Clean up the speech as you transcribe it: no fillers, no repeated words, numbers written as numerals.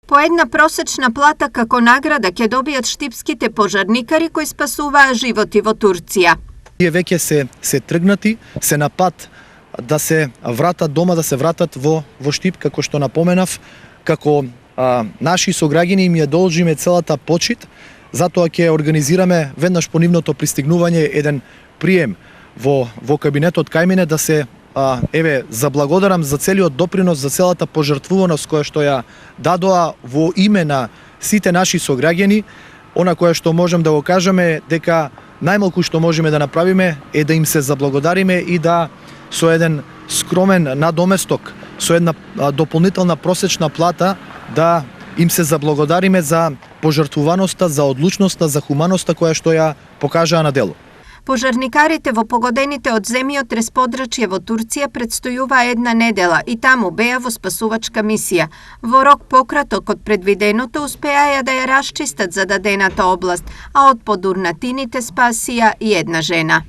По една просечна плата како награда ќе добијат штипските пожарникари кои спасуваа животи во Турција. Тие веќе се тргнати, се на пат да се вратат дома, да се вратат во Штип, како што напоменав, како наши сограѓани им ја должиме целата почит, затоа ќе организираме веднаш по нивното пристигнување еден прием во кабинетот кај мене да се заблагодарам за целиот допринос, за целата пожртвуваност која што ја дадоа во име на сите наши сограѓани. Она кое што можем да го кажеме дека најмалку што можеме да направиме е да им се заблагодариме и да со еден скромен надоместок, со една дополнителна просечна плата да им се заблагодариме за пожртвуваноста, за одлучноста, за хуманоста која што ја покажаа на дело. Пожарникарите во погодените од земјотрес подрачје во Турција предстојува една недела и таму беа во спасувачка мисија. Во рок пократок од предвиденото успеаја да ја расчистат зададената област, а од подурнатините спасија и една жена.